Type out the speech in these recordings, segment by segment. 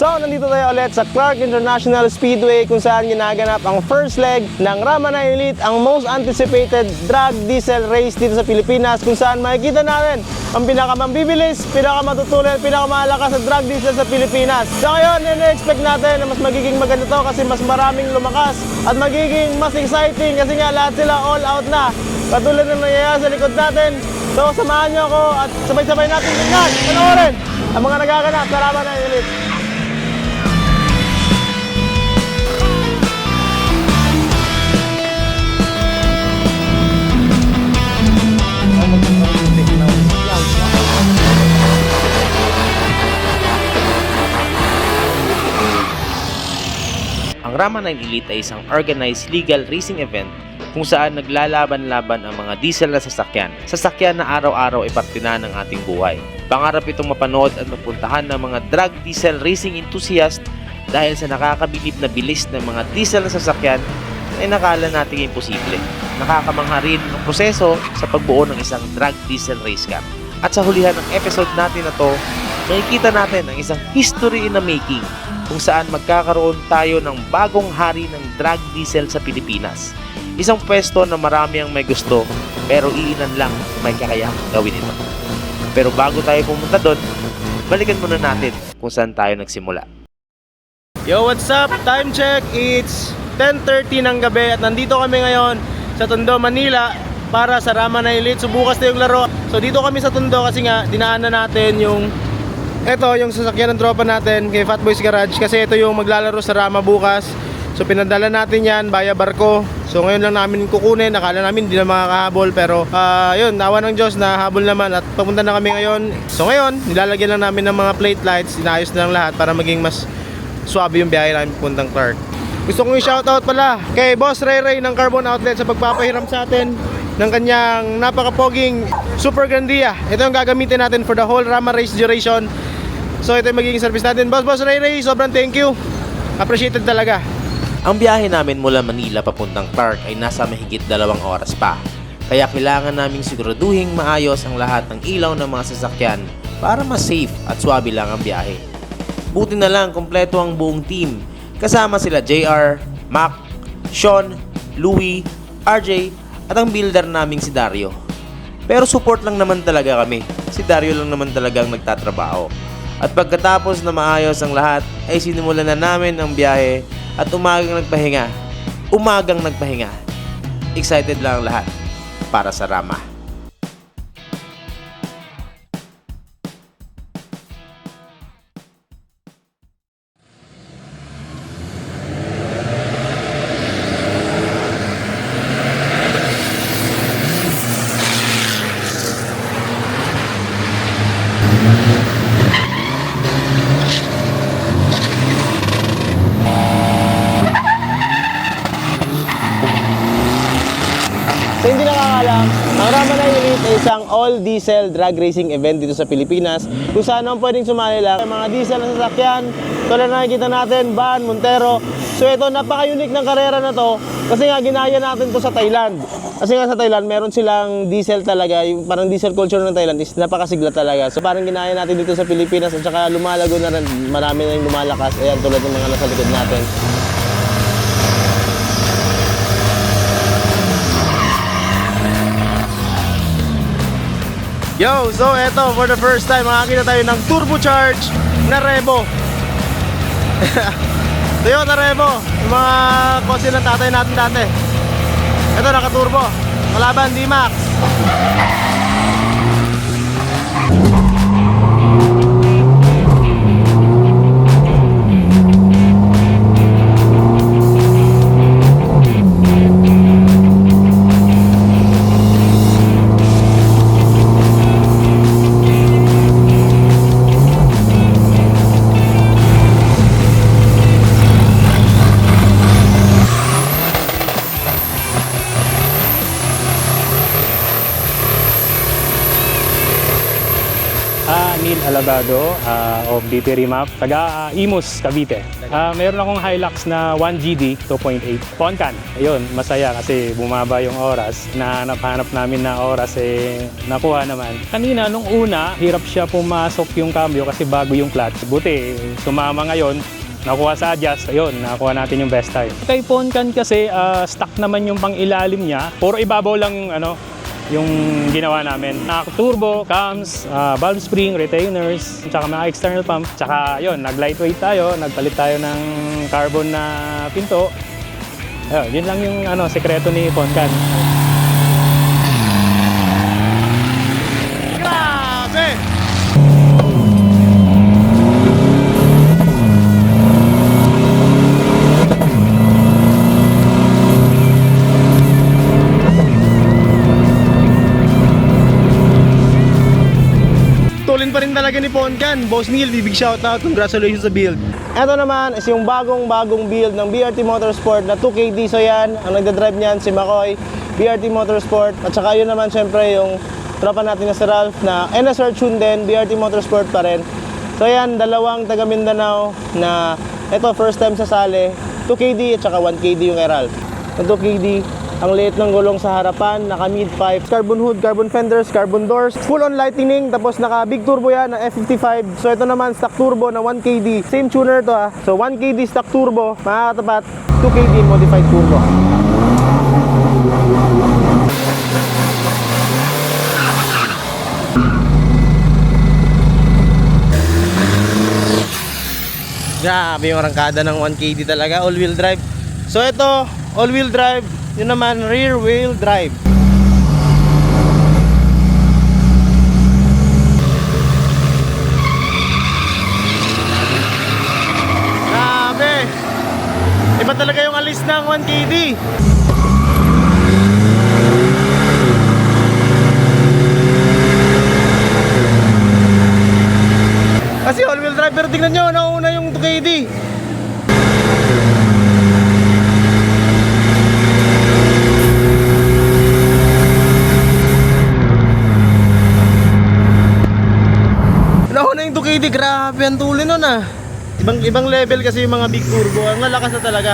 So, nandito tayo ulit sa Clark International Speedway kung saan ginaganap ang first leg ng Rama 9 Elite, ang most anticipated drag diesel race dito sa Pilipinas, kung saan makikita natin ang pinakamambibilis, pinakamatutunan, pinakamalakas na drag diesel sa Pilipinas. So ngayon, ina-expect natin na mas magiging maganda to kasi mas maraming lumakas at magiging mas exciting kasi nga lahat sila all out na. Katulad ng nangyayari sa likod natin. So samahan nyo ako at sabay-sabay natin tingnan, panoorin ang mga nagaganap sa Rama 9 Elite. Ang Rama 9 Elite ay isang organized legal racing event kung saan naglalaban-laban ang mga diesel na sasakyan na araw-araw ay parte na ng ating buhay. Pangarap itong mapanood at mapuntahan ng mga drag diesel racing enthusiast dahil sa nakakabilib na bilis ng mga diesel na sasakyan ay nakala nating imposible. Nakakamangha rin ang proseso sa pagbuo ng isang drag diesel race car. At sa hulihan ng episode natin na to, makikita natin ang isang history in the making kung saan magkakaroon tayo ng bagong hari ng drag diesel sa Pilipinas. Isang pwesto na marami ang may gusto pero iilan lang may kakayahang gawin ito. Pero bago tayo pumunta doon, balikan muna natin kung saan tayo nagsimula. Yo, what's up? Time check, it's 10:30 ng gabi at nandito kami ngayon sa Tondo, Manila para sa Rama 9 Elite. So bukas na yung laro. So dito kami sa Tondo kasi nga dinaanan natin yung yung sasakyan ng tropa natin kay Fatboy's Garage kasi ito yung maglalaro sa Rama bukas. So pinadala natin yan via barko. So ngayon lang namin kukunin. Akala namin hindi na makakahabol pero yun, nawa ng Diyos na habol naman at papunta na kami ngayon. So ngayon, nilalagyan lang namin ng mga plate lights. Inayos na lang lahat para maging mas swabe yung biyahe namin puntang Clark. Gusto kong i-shoutout pala kay Boss Ray Ray ng Carbon Outlet sa pagpapahiram sa atin ng kanyang napakapoging Super Grandia. Ito yung gagamitin natin for the whole Rama race duration. So ito yung magiging service natin. Boss Ray Ray, sobrang thank you. Appreciated talaga. Ang biyahe namin mula Manila papuntang Clark ay nasa mahigit 2 oras pa. Kaya kailangan naming siguraduhing maayos ang lahat ng ilaw ng mga sasakyan para mas safe at swabe lang ang biyahe. Buti na lang kompleto ang buong team. Kasama sila JR, Mac, Sean, Louie, RJ at ang builder naming si Dario. Pero support lang naman talaga kami. Si Dario lang naman talagang nagtatrabaho. At pagkatapos na maayos ang lahat, ay sinimulan na namin ang biyahe at umagang nagpahinga. Excited lang ang lahat para sa Rama. So hindi nakakalam, ang Rama 9 Elite ay isang all-diesel drag racing event dito sa Pilipinas kung saan naman pwedeng sumali lang mga diesel na sasakyan tulad na nakikita natin, Van, Montero. So ito, napaka-unique ng karera na to kasi nga ginaya natin to sa Thailand. Kasi nga sa Thailand, meron silang diesel talaga, yung parang diesel culture ng Thailand is napakasigla talaga. So parang ginaya natin dito sa Pilipinas at saka lumalago na rin, marami na yung lumalakas. Ayan, tulad ng mga nasa likod natin. Yo, so eto, for the first time, makakita tayo ng turbocharged na Revo. Toyota Revo, yung mga kotse ng tatay natin dati. Ito, naka-turbo. Kalaban, D-Max. Salagado of DP Remap, taga Imus, Cavite. Meron akong Hilux na 1GD 2.8 Poncan. Ayun, masaya kasi bumaba yung oras. Hanap namin na oras nakuha naman. Kanina nung una, hirap siya pumasok yung cambio kasi bago yung clutch. Buti, sumama ngayon. Nakuha sa adjust, ayun, nakuha natin yung best time. Kay Poncan kasi stock naman yung pang-ilalim niya. Puro ibabaw lang yung ginawa namin. Turbo, cams, valve spring, retainers, tsaka mga external pump. Tsaka yun, nag-lightweight tayo, nagpalit tayo ng carbon na pinto. Ayun, yun lang yung sekreto ni Poncan. Grabe! Tulin pa rin talaga ni Poncan. Boss Neil, big shoutout. Congratulations sa build. Ito naman is yung bagong build ng BRT Motorsport na 2KD. So yan, ang nagdadrive niyan si Makoy, BRT Motorsport. At saka yun naman syempre yung tropa natin na si Ralph na NSR tune din, BRT Motorsport pa rin. So yan, dalawang taga Mindanao na ito first time sasali. 2KD at saka 1KD yung kay Ralph. Yung 2KD, ang liit ng gulong sa harapan, naka mid pipe, carbon hood, carbon fenders, carbon doors, full on lightning, tapos naka big turbo yan na F55. So ito naman stock turbo na 1KD. Same tuner to ha. So 1KD stock turbo, makakatapat 2KD modified turbo. Grabe yung arangkada ng 1KD talaga, all-wheel drive. So ito, all-wheel drive. Yun naman, rear wheel drive. Grabe! Iba talaga yung alis ng 1KD. Kasi all-wheel drive, pero tingnan nyo, nauna yung 2KD. Nauna yung 2KD, grabe ang tuloy nun ah. Ibang level kasi yung mga big turbo, ang lalakas na talaga.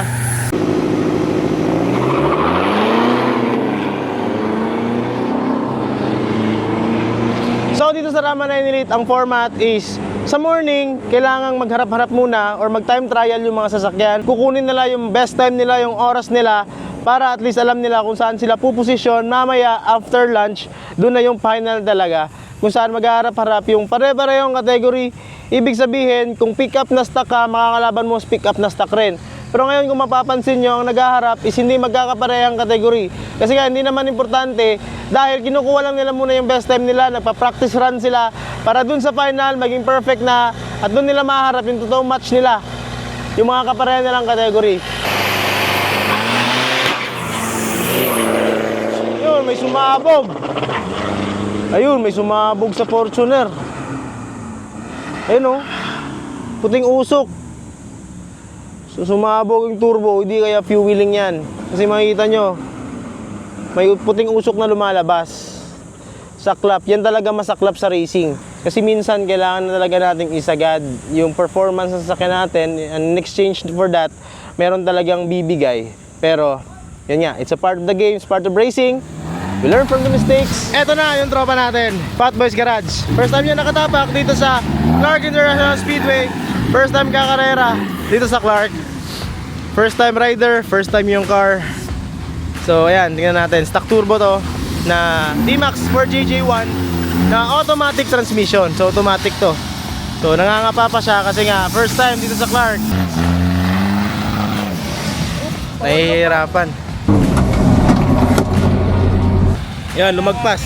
So dito sa Rama 9 Elite, ang format is sa morning, kailangang magharap-harap muna or mag-time trial yung mga sasakyan. Kukunin nila yung best time nila, yung oras nila para at least alam nila kung saan sila puposisyon. Mamaya, after lunch, doon na yung final talaga. Kung saan magharap-harap yung pare-parehong category. Ibig sabihin, kung pick up na stock ka, makakalaban mo pick up na stock rin. Pero ngayon kung mapapansin nyo, ang naghaharap is hindi magkakaparehang kategory. Kasi nga hindi naman importante dahil kinukuha lang nila muna yung best time nila, nagpa-practice run sila para dun sa final maging perfect na at dun nila maharap yung totoong match nila, yung mga kaparehan nilang kategory. Yun, may sumabog. Ayun, may sumabog sa Fortuner. Ayun o, puting usok. So sumabog yung turbo, hindi kaya fueling yan. Kasi makikita nyo, may puting usok na lumalabas. Saklap, yan talaga masaklap sa racing. Kasi minsan kailangan na talaga nating isagad yung performance sa sasakyan natin. And in exchange for that, meron talagang bibigay. Pero, yan nga, it's a part of the game, it's part of racing. We learn from the mistakes. Eto na yung tropa natin, Fat Boys Garage. First time niya nakatapak dito sa Clark International Speedway. First time kakarera dito sa Clark. First time rider, first time yung car. So ayan, tingnan natin. Stock turbo to na D-Max 4JJ1 na automatic transmission. So automatic to. So nangangapa pa siya kasi nga first time dito sa Clark. Nahihirapan. Yan, lumagpas.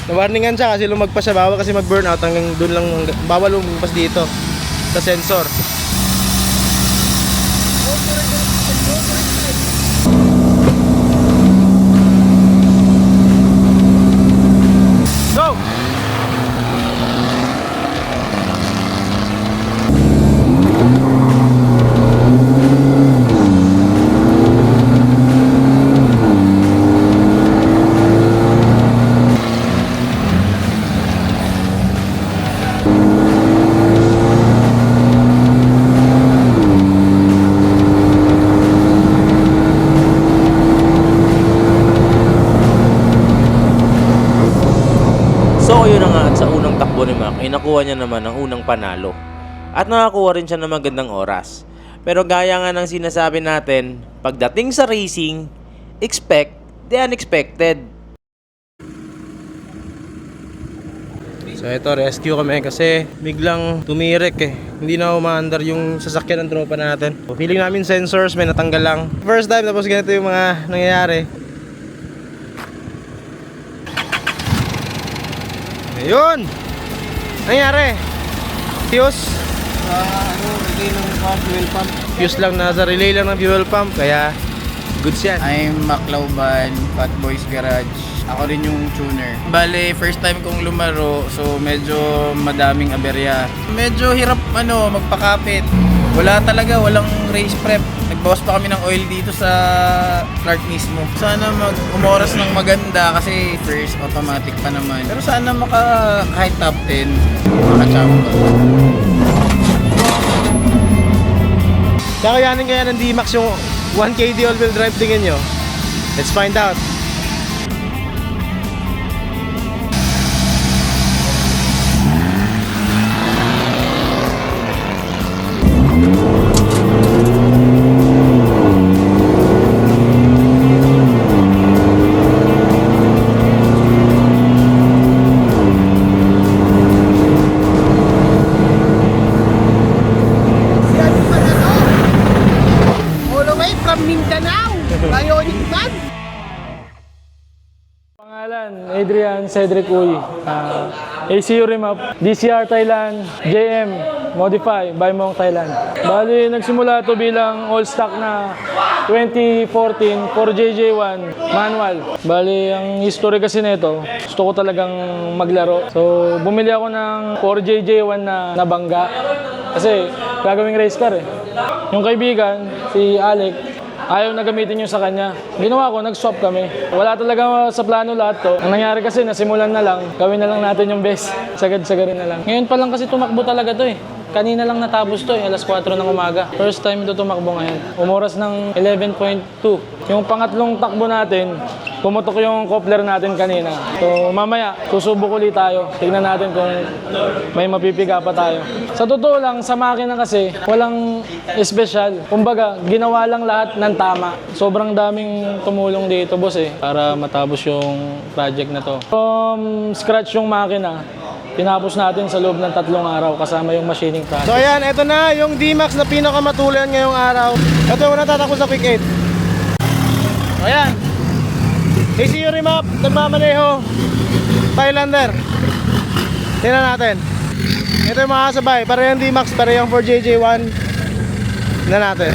Na-warningan siya kasi lumagpas siya. Bawal kasi mag-burnout hanggang doon lang. Bawal lumagpas dito sa sensor. Go! nakakuha niya naman ang unang panalo. At nakakuha rin siya ng magandang oras. Pero gaya nga ng sinasabi natin, pagdating sa racing, expect the unexpected. So ito, rescue kami kasi biglang tumirek eh. Hindi na umaandar yung sasakyan ng tropa natin. So, feeling namin sensors, may natanggal lang. First time, tapos ganito yung mga nangyayari. Ayun! Nangyari? Fuse? Relay ng fuel pump. Fuse lang, nasa relay lang ng fuel pump. Kaya, goods yan. I'm Maclauban, Fat Boys Garage. Ako rin yung tuner. Bale, first time kong lumaro, so medyo madaming aberya. Medyo hirap magpakapit. Wala talaga, walang race prep. Nagbawas pa kami ng oil dito sa Clark mismo. Sana umoras ng maganda kasi first automatic pa naman. Pero sana kahit top 10, maka-champion. Kakayanin kaya ng D-Max yung 1KD all-wheel drive tingin nyo? Let's find out. All the way from Mindanao, Bionic Man. Pangalan, Adrian Cedric Uy. ACU Remap, DCR Thailand, JM, Modify, by Mong Thailand. Bali, nagsimula to bilang all stock na 2014 4JJ1 manual. Bali, ang history kasi nito, gusto ko talagang maglaro. So, bumili ako ng 4JJ1 na bangga. Kasi, gagawing race car eh. Yung kaibigan, si Alec, ayaw na gamitin yung sa kanya. Ginawa ko, nag-swap kami. Wala talaga sa plano lahat to. Ang nangyari kasi, nasimulan na lang. Gawin na lang natin yung best. Sagad-sagarin na lang. Ngayon pa lang kasi tumakbo talaga to eh. Kanina lang natapos to eh, alas 4 ng umaga. First time ito tumakbo ngayon. Umoras ng 11.2. Yung pangatlong takbo natin, pumutok yung coupler natin kanina. So mamaya, susubok ulit tayo. Tignan natin kung may mapipiga pa tayo. Sa totoo lang, sa makina kasi, walang espesyal. Kumbaga, ginawa lang lahat ng tama. Sobrang daming tumulong dito, boss eh, para matapos yung project na to. From scratch yung makina, tinapos natin sa loob ng 3 araw kasama yung machining process. So ayan, ito na yung D-Max na pinakamatuloyan ngayong araw. Ito yung natatakbo sa Quick 8. So ayan, ACU Remap, nagmamaneho, Thailander. Tingnan natin. Ito yung makasabay, para yung D-Max, para yung 4JJ1. Tingnan natin.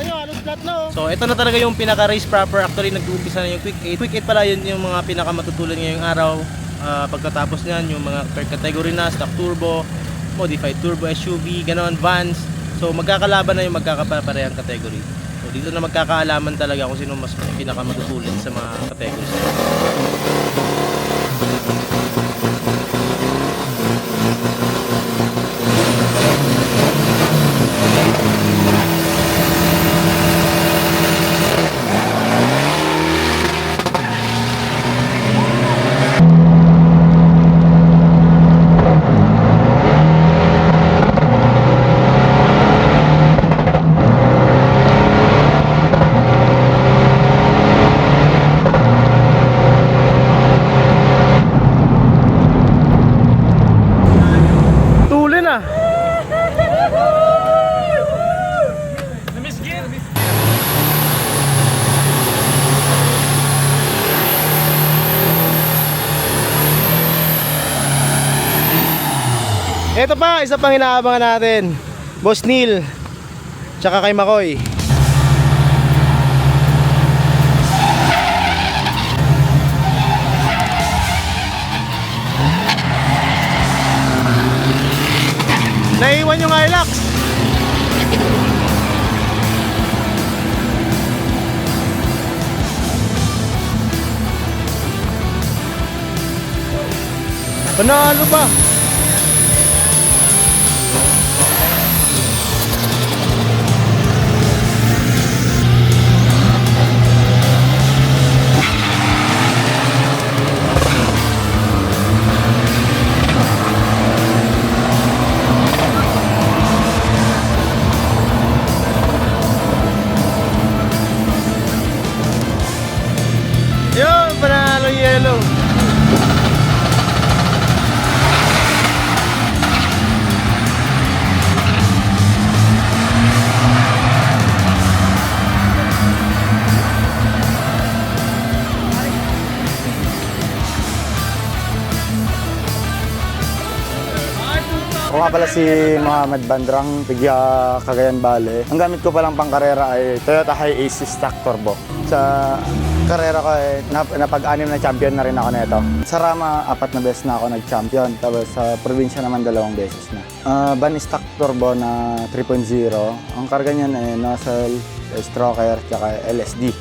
Halos flat na oh. So ito na talaga yung pinaka-race proper. Actually nag-uumpisa na yung Quick 8. Quick 8 pala yun yung mga pinakamatutulan ngayong araw. Pagkatapos niyan, yung mga per category na, stock turbo, modified turbo, SUV, ganon, vans. So magkakalaban na yung magkakaparehang category. So dito na magkakaalaman talaga kung sino mas pinakamatutulin sa mga categories. Tuli na. Ito pa, isa pang inaabangan natin. Boss Neil, tsaka kay Makoy. Naiwan yung Hilux. Panalo pa. nga pala si Mohamed Bandrang, Pigya Cagayan Valley. Ang gamit ko palang pangkarera ay Toyota Hi-Ace Stock Turbo. Sa karera ko ay napag-anim na champion na rin ako nito. Sa Rama, 4 na beses na ako nag-champion. Tapos sa probinsya naman 2 beses na. Van Stock Turbo na 3.0. Ang karga niyan ay nozzle, stroker, tsaka LSD.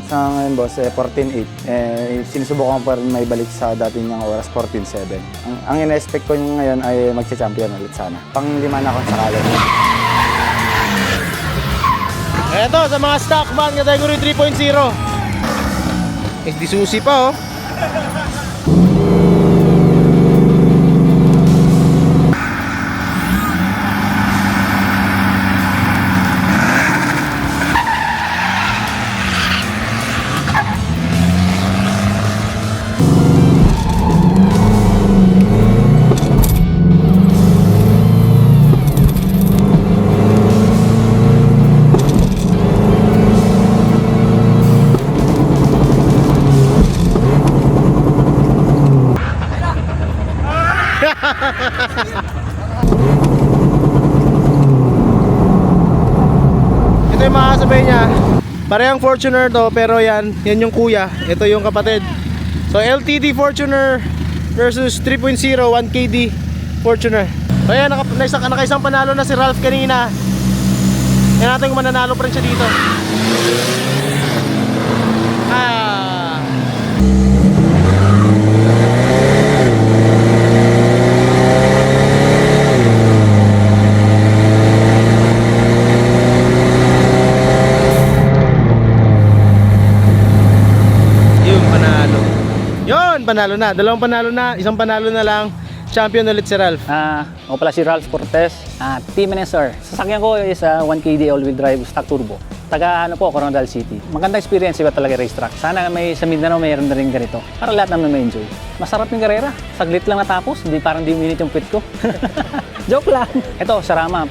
Sa ngayon boss, 14.8. Sinusubukan ko pa rin may balik sa dati niyang oras, 14.7. Ang ina-expect ko ngayon ay magcha-champion ulit sana. Pang-5 na akong sakali. Eto, sa mga stock van category 3.0. SD Susi pa, oh. Ito yung makakasabay niya. Parehang Fortuner to, pero yan yung kuya. Ito yung kapatid. So LTD Fortuner versus 3.0 1KD Fortuner. So yan, nakaisang panalo na si Ralph kanina. Yan natin kung mananalo pa rin siya dito. Panalo na, 2 panalo na, 1 panalo na lang. Champion ulit si Ralph. Ako pala si Ralph Cortez, Team NSR. Sasakyan ko is 1KD all-wheel drive stock turbo. Taga Coronadal City. Maganda experience iba talaga racetrack. Sana sa Mindanao mayroon na rin ganito. Para lahat naman may enjoy. Masarap yung karera. Saglit lang natapos, parang di minute yung pit ko. Joke lang. Ito, sa Rama,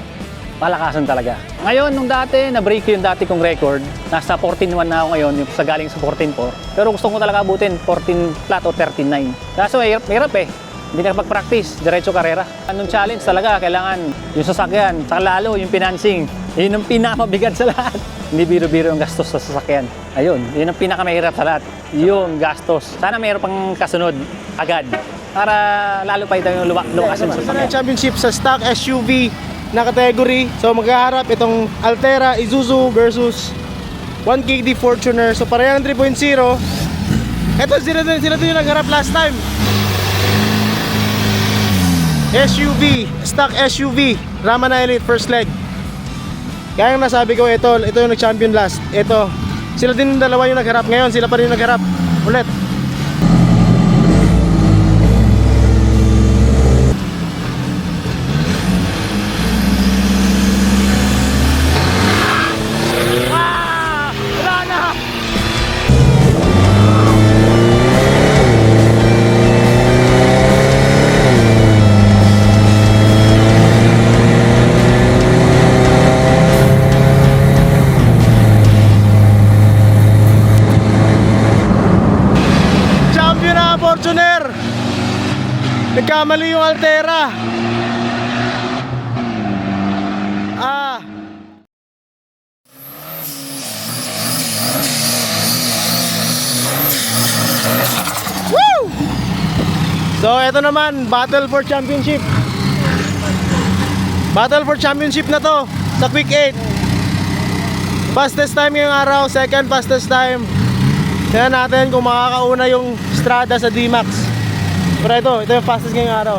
palakasan talaga. Ngayon, nung dati, na-break yung dati kong record. Nasa 14.1 na ako ngayon, yung sa galing sa 14.4. Pero gusto ko talaga abutin 14 flat o 13.9. Kaso hirap eh. Hindi ka pag-practice, diretso karera. Anong challenge talaga, kailangan yung sasakyan, saka lalo yung financing. Yun ang pinakamabigat sa lahat. Hindi biro-biro yung gastos sa sasakyan. Ayun, yun ang pinakamahirap sa lahat. Yung gastos. Sana mayroon pang kasunod agad. Para lalo pa ito yung lumakas yung sasakyan. Championship sa stock SUV na category. So maghaharap itong Altera Isuzu versus 1KD Fortuner. So parehang 3.0. Ito sila din yung nagharap last time. SUV, stock SUV, Rama Elite first leg. Kaya yung nasabi ko, ito yung nag-champion last. Ito, sila din yung dalawa yung nagharap ngayon, sila pa rin yung nagharap ulit. Fortuner, nagkamali yung Altera. Woo! So ito naman, battle for championship. Battle for championship na to sa Quick 8. Fastest time ngayong araw, second fastest time. Tingnan natin kung makakauna yung Strada sa D-Max. Pero ito yung fastest ngayong araw.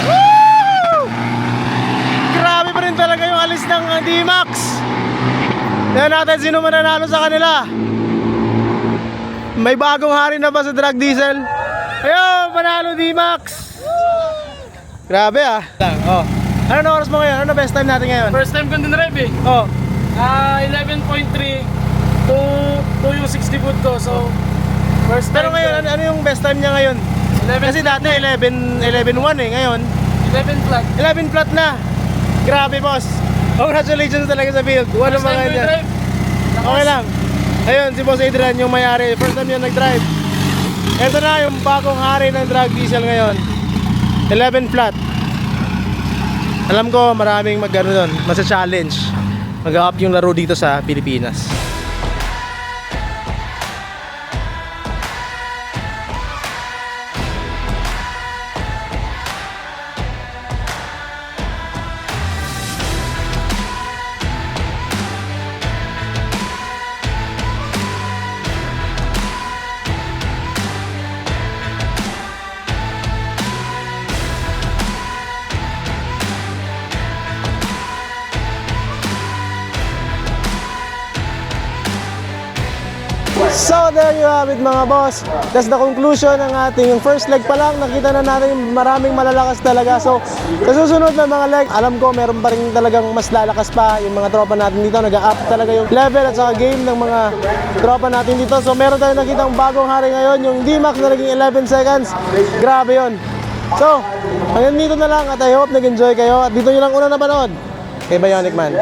Woo! Grabe pa rin talaga yung alis ng D-Max. Tingnan natin sino mananalo sa kanila. May bagong hari na ba sa drag diesel? Ayun, panalo D-Max. Grabe ah. Oh. Ano na oras mo ngayon? Ano best time natin ngayon? First time ko din drive eh. Oh. 11.3 to yung 60 foot ko. So, first time Pero ngayon, ano yung best time niya ngayon? Kasi dati 11-1 eh, ngayon 11 flat. 11 flat na. Grabe boss. Congratulations talaga sa build. One First mga time ko yan. drive. Okay lang. Ayun, si Boss Adrian yung may-ari. First time yun nag-drive. Ito na yung bagong hari ng drag diesel ngayon. 11 flat. Alam ko maraming mag-ano doon, masa-challenge. Mag-up yung laro dito sa Pilipinas. So there you have it mga boss. That's the conclusion ng ating yung first leg pa lang. Nakita na natin maraming malalakas talaga. So sa susunod na mga leg, alam ko meron pa rin talagang mas lalakas pa yung mga tropa natin dito. Nag-up talaga yung level at saka game ng mga tropa natin dito. So meron tayong nakitang bagong hari ngayon, yung D-Max na naging 11 seconds. Grabe yon. So hanggang dito na lang at I hope nag-enjoy kayo. At dito nyo lang una napanood kay Bionic Man.